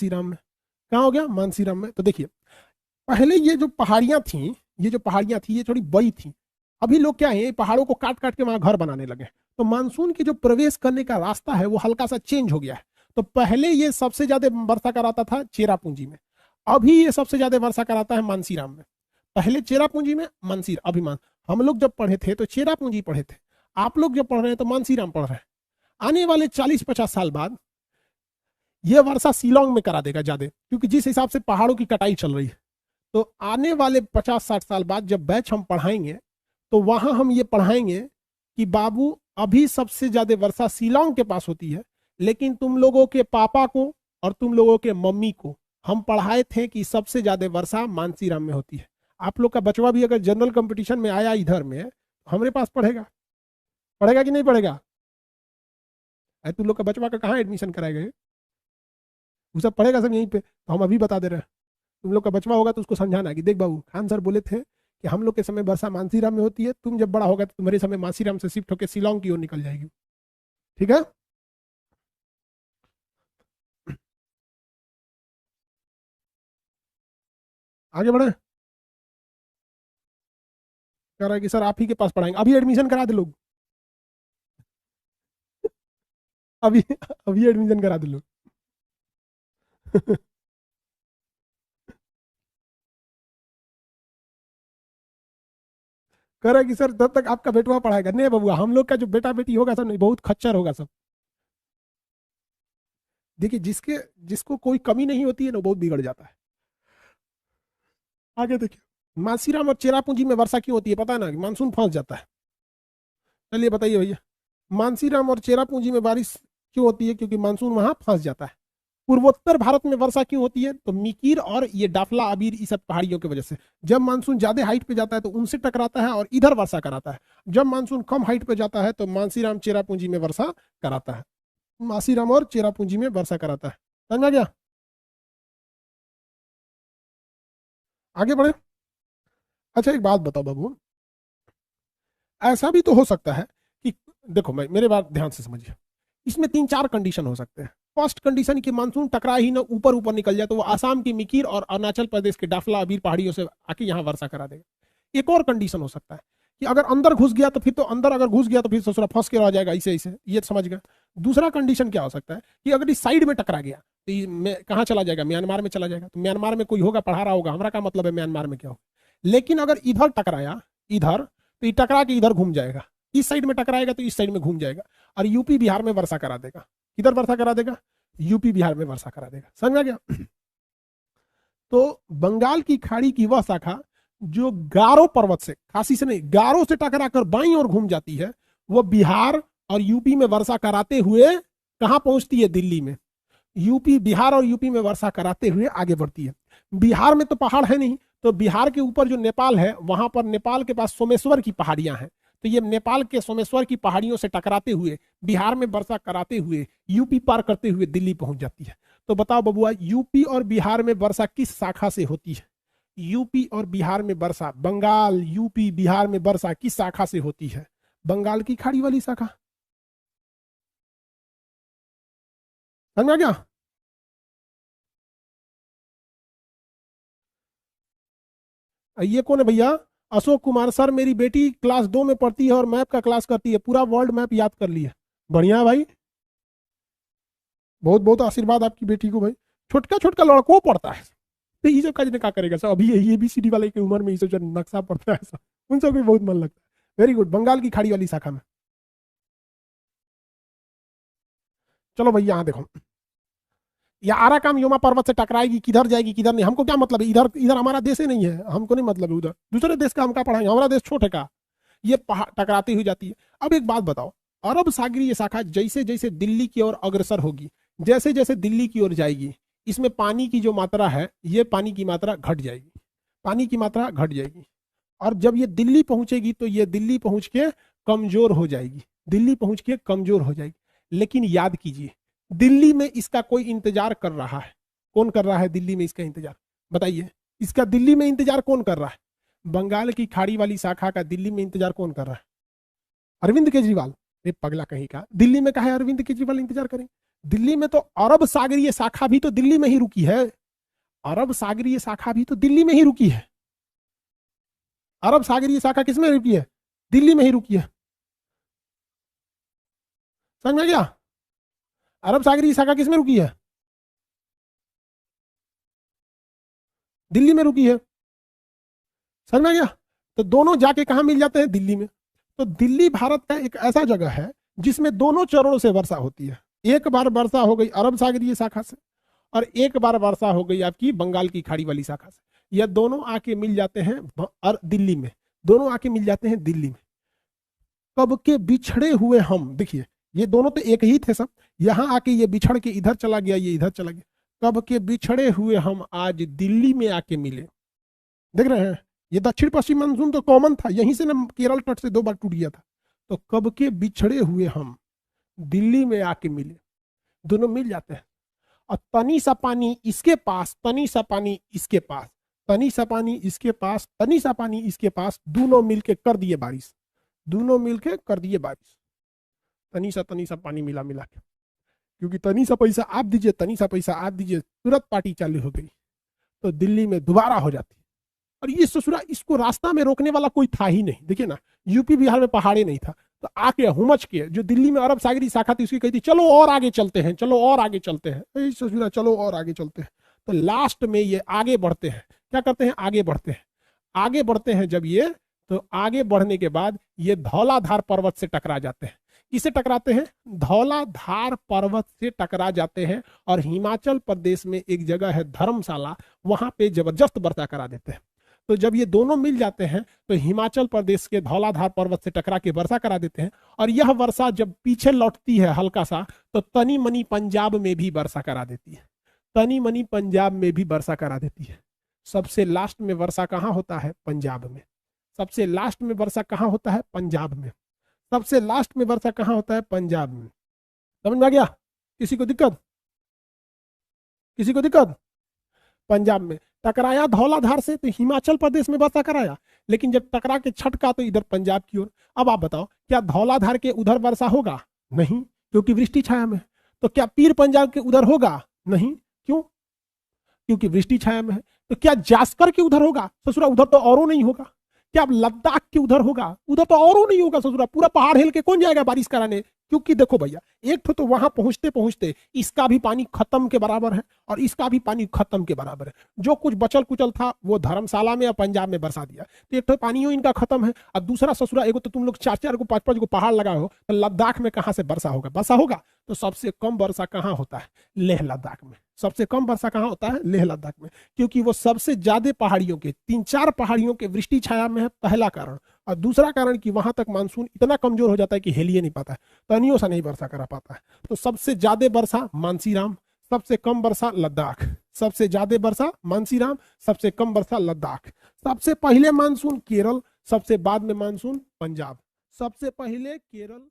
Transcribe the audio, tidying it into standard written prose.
मानसीराम में। कहाँ हो गया? मानसीराम में। तो देखिए पहले ये जो पहाड़ियां थी, ये थोड़ी बड़ी थी। अभी लोग क्या है, पहाड़ों को काट काट के वहां घर बनाने लगे। तो मानसून की जो प्रवेश करने का रास्ता है वो हल्का सा चेंज हो गया है। तो पहले ये सबसे ज्यादा वर्षा कराता था चेरापूंजी में, अभी ये सबसे ज्यादा वर्षा कराता है मानसीराम में। पहले चेरापूंजी में, मानसीर अभिमान। हम लोग जब पढ़े थे तो चेरापूंजी पढ़े थे, आप लोग जब पढ़ रहे हैं तो मानसीराम पढ़ रहे हैं। आने वाले 40-50 साल बाद ये वर्षा शिलोंग में करा देगा ज्यादा, क्योंकि जिस हिसाब से पहाड़ों की कटाई चल रही है। तो आने वाले 50-60 साल बाद जब बैच हम पढ़ाएंगे तो वहां हम ये पढ़ाएंगे कि बाबू अभी सबसे ज्यादा वर्षा शिलोंग के पास होती है, लेकिन तुम लोगों के पापा को और तुम लोगों के मम्मी को हम पढ़ाए थे कि सबसे ज्यादा वर्षा मानसीराम में होती है। आप लोग का बचवा भी अगर जनरल कंपटीशन में आया इधर में, हमारे पास पढ़ेगा, पढ़ेगा कि नहीं पढ़ेगा? अरे तुम लोग का बचवा का कहाँ एडमिशन कराए गए? वो सब पढ़ेगा सब यहीं पे, तो हम अभी बता दे रहे हैं। तुम लोग का बचवा होगा तो उसको समझाना है कि देख बाबू, खान सर बोले थे कि हम लोग के समय वर्षा मानसीराम में होती है, तुम जब बड़ा होगा तो तुम्हारे समय मानसीराम से शिफ्ट होकर शिलोंग की ओर निकल जाएगी। ठीक है? आगे बढ़े। कह रहा है कि सर आप ही के पास पढ़ाएंगे, अभी एडमिशन करा दे लोग। अभी अभी एडमिशन करा दे लोग। कह रहा है कि सर तब तक आपका बेटवा पढ़ाएगा। नहीं बबुआ, हम लोग का जो बेटा बेटी होगा सब नहीं, बहुत खच्चर होगा सब। देखिए जिसके जिसको कोई कमी नहीं होती है ना, बहुत बिगड़ जाता है। आगे देखिए, मासीराम और चेरापूंजी में वर्षा क्यों होती है पता है ना? कि मानसून फंस जाता है। चलिए बताइए भैया, मानसीराम और चेरापूंजी में बारिश क्यों होती है? क्योंकि मानसून वहां फंस जाता है। पूर्वोत्तर भारत में वर्षा क्यों होती है? तो मिकीर और ये डाफला अबीर इस सब पहाड़ियों की वजह से। जब मानसून ज्यादा हाइट पे जाता है तो उनसे टकराता है और इधर वर्षा कराता है। जब मानसून कम हाइट पे जाता है तो मानसीराम चेरापूंजी में वर्षा कराता है। मासीराम और चेरापूंजी में वर्षा कराता है। समझ में आ गया? आगे बढ़े। अच्छा एक बात बताओ बाबू, ऐसा भी तो हो सकता है कि, देखो मैं, मेरे बात ध्यान से समझिए, इसमें 3-4 कंडीशन हो सकते हैं। फर्स्ट कंडीशन की मानसून टकरा ही ना ऊपर ऊपर निकल जाए तो वो आसाम की मिकीर और अरुणाचल प्रदेश के डाफला अबीर पहाड़ियों से आके यहाँ वर्षा करा देगा। एक और कंडीशन हो सकता है कि अगर अंदर घुस गया तो फिर तो अंदर अगर घुस गया तो फिर ससुरा फंस के रह जाएगा, ऐसे ऐसे, ये समझ गया। दूसरा कंडीशन क्या हो सकता है कि अगर इस साइड में टकरा गया तो ये कहाँ चला जाएगा? म्यांमार में चला जाएगा। तो म्यांमार में कोई होगा पढ़ा रहा होगा, हमारा क्या मतलब है म्यांमार में क्या होगा। लेकिन अगर इधर टकराया, इधर, तो ये टकरा के इधर घूम जाएगा। इस साइड में टकराएगा तो इस साइड में घूम जाएगा और यूपी बिहार में वर्षा करा देगा। किधर वर्षा करा देगा? यूपी बिहार में वर्षा करा देगा। समझ में आ गया? तो बंगाल की खाड़ी की वह शाखा जो गारो पर्वत से, खासी से नहीं, गारो से टकरा कर बाईं ओर घूम जाती है, वो बिहार और यूपी में वर्षा कराते हुए कहां पहुंचती है? दिल्ली में। यूपी, बिहार और यूपी में वर्षा कराते हुए आगे बढ़ती है। बिहार में तो पहाड़ है नहीं, तो बिहार के ऊपर जो नेपाल है वहां पर नेपाल के पास सोमेश्वर की पहाड़ियां हैं। तो ये नेपाल के सोमेश्वर की पहाड़ियों से टकराते हुए बिहार में वर्षा कराते हुए यूपी पार करते हुए दिल्ली पहुंच जाती है। तो बताओ बबुआ, यूपी और बिहार में वर्षा किस शाखा से होती है? यूपी और बिहार में वर्षा, बंगाल, यूपी, बिहार में वर्षा किस शाखा से होती है? बंगाल की खाड़ी वाली शाखा। समझ में आ गया? ये कौन है भैया? अशोक कुमार सर, मेरी बेटी क्लास 2 में पढ़ती है और मैप का क्लास करती है, पूरा वर्ल्ड मैप याद कर लिया। बढ़िया है भाई, बहुत बहुत आशीर्वाद आपकी बेटी को भाई। छोटका छोटका लड़कों पढ़ता है तो ये सब काज ने क्या करेगा सर? अभी ये बी सी डी वाले की उम्र में ये सब जो नक्शा पढ़ता है सर, उन सब भी बहुत मन लगता है। वेरी गुड, बंगाल की खाड़ी वाली शाखा में। चलो भैया यहाँ देखो, या आराकाम योमा पर्वत से टकराएगी, किधर जाएगी किधर नहीं, हमको क्या मतलब है? इधर इधर हमारा देश ही नहीं है, हमको नहीं मतलब है उधर, दूसरे देश का हम क्या पढ़ाएंगे? हमारा देश छोटे का। ये टकराती हुई जाती है। अब एक बात बताओ, अरब सागरीय शाखा जैसे जैसे दिल्ली की ओर अग्रसर होगी, जैसे जैसे दिल्ली की ओर जाएगी, इसमें पानी की जो मात्रा है, ये पानी की मात्रा घट जाएगी, पानी की मात्रा घट जाएगी। और जब ये दिल्ली पहुंचेगी तो ये दिल्ली पहुंच के कमजोर हो जाएगी, दिल्ली पहुंच के कमजोर हो जाएगी। लेकिन याद कीजिए, दिल्ली में इसका कोई इंतजार कर रहा है। कौन कर रहा है दिल्ली में इसका इंतजार? बताइए, इसका दिल्ली में इंतजार कौन कर रहा है? बंगाल की खाड़ी वाली शाखा का दिल्ली में इंतजार कौन कर रहा है? अरविंद केजरीवाल। ये पगला कहीं का, दिल्ली में कहा है अरविंद केजरीवाल इंतजार करें? दिल्ली में तो अरब सागरीय शाखा भी तो दिल्ली में ही रुकी है। अरब सागरीय शाखा भी तो दिल्ली में ही रुकी है। अरब सागरीय शाखा किसमें रुकी है? दिल्ली में ही रुकी है। समझ में गया? अरब सागरीय शाखा किसमें रुकी है? दिल्ली में रुकी है। समझ में गया? तो दोनों जाके कहां मिल जाते हैं? दिल्ली में। तो दिल्ली भारत का एक ऐसा जगह है जिसमें दोनों चरणों से वर्षा होती है। एक बार वर्षा हो गई अरब सागरीय शाखा से और एक बार वर्षा हो गई आपकी बंगाल की खाड़ी वाली शाखा से। यह दोनों आके मिल जाते हैं दिल्ली में। दोनों आके मिल जाते हैं दिल्ली में। कब के बिछड़े हुए हम, देखिए ये दोनों तो एक ही थे सब, यहां आके ये बिछड़ के इधर चला गया, ये इधर चला गया। कब के बिछड़े हुए हम आज दिल्ली में आके मिले। देख रहे हैं, ये दक्षिण पश्चिम मानसून तो कॉमन था, यहीं से ना केरल तट से 2 बार टूट गया था। तो कब के बिछड़े हुए हम दिल्ली में आके मिले, दोनों मिल जाते हैं। और तनी सा पानी इसके पास, तनी सा पानी इसके पास, तनी सा पानी इसके पास, तनी सा पानी इसके पास, दोनों मिलके कर दिए बारिश। दोनों मिलके कर दिए बारिश। तनी सा पानी मिला मिला के, क्योंकि तनी सा पैसा आप दीजिए, तनी सा पैसा आप दीजिए, तुरंत पार्टी चालू हो गई। तो दिल्ली में दोबारा हो जाती। और ये ससुरा, इसको रास्ता में रोकने वाला कोई था ही नहीं। देखिए ना, यूपी बिहार में पहाड़ी नहीं था, तो आके हुमच के जो दिल्ली में अरब सागरी शाखा थी उसकी कहती चलो और आगे चलते हैं, चलो और आगे चलते हैं, ससुरा चलो और आगे चलते हैं। तो लास्ट में ये आगे बढ़ते हैं। क्या करते हैं? आगे बढ़ते हैं। आगे बढ़ते हैं जब ये, तो आगे बढ़ने के बाद ये धौलाधार पर्वत से टकरा जाते हैं। किसे टकराते हैं? धौलाधार पर्वत से टकरा जाते हैं। और हिमाचल प्रदेश में एक जगह है धर्मशाला, वहां पे जबरदस्त वर्षा करा देते हैं। तो जब ये दोनों मिल जाते हैं तो हिमाचल प्रदेश के धौलाधार पर्वत से टकरा के वर्षा करा देते हैं। और यह वर्षा जब पीछे लौटती है हल्का सा, तो तनी मनी पंजाब में भी वर्षा करा देती है। तनी मनी पंजाब में भी वर्षा करा देती है। सबसे लास्ट में वर्षा कहाँ होता है? पंजाब में। सबसे लास्ट में वर्षा कहाँ होता है? पंजाब में। सबसे लास्ट में वर्षा कहाँ होता है? पंजाब में। समझ में आ गया? किसी को दिक्कत? किसी को दिक्कत? पंजाब में टकराया धौलाधार से, तो हिमाचल प्रदेश में वर्षा कराया, लेकिन जब टकरा के छटका तो इधर पंजाब की ओर। अब आप बताओ, क्या धौलाधार के उधर वर्षा होगा? नहीं, क्योंकि वृष्टि छाया में। तो क्या पीर पंजाब के उधर होगा? नहीं। क्यों? क्योंकि वृष्टि छाया में है। तो क्या जास्कर के उधर होगा? ससुरा उधर तो औरों नहीं होगा। क्या अब लद्दाख के उधर होगा? उधर तो औरों नहीं होगा ससुरा। पूरा पहाड़ हिल के कौन जाएगा बारिश कराने? क्योंकि देखो भैया, एक तो वहां पहुंचते पहुंचते इसका भी पानी खत्म के बराबर है और इसका भी पानी खत्म के बराबर है। जो कुछ बचल कुचल था वो धर्मशाला में या पंजाब में बरसा दिया। तो एक तो पानियों इनका खत्म है, और दूसरा ससुरा एगो तो तुम लोग 4-4 को 5-5 को पहाड़ लगाए हो, तो लद्दाख में कहां से वर्षा होगा? वर्षा होगा तो सबसे कम वर्षा कहां होता है? लेह लद्दाख में। सबसे कम वर्षा कहां होता है? लेह लद्दाख में, क्योंकि वो सबसे ज्यादा पहाड़ियों के 3-4 पहाड़ियों के वृष्टि छाया में है, पहला कारण। और दूसरा कारण कि वहां तक मानसून इतना कमजोर हो जाता है कि हेलिए नहीं पाता है, तनियों सा नहीं वर्षा करा पाता है। तो सबसे ज्यादा वर्षा मानसीराम, सबसे कम वर्षा लद्दाख। सबसे ज्यादा वर्षा मानसीराम, सबसे कम वर्षा लद्दाख। सबसे पहले मानसून केरल, सबसे बाद में मानसून पंजाब। सबसे पहले केरल,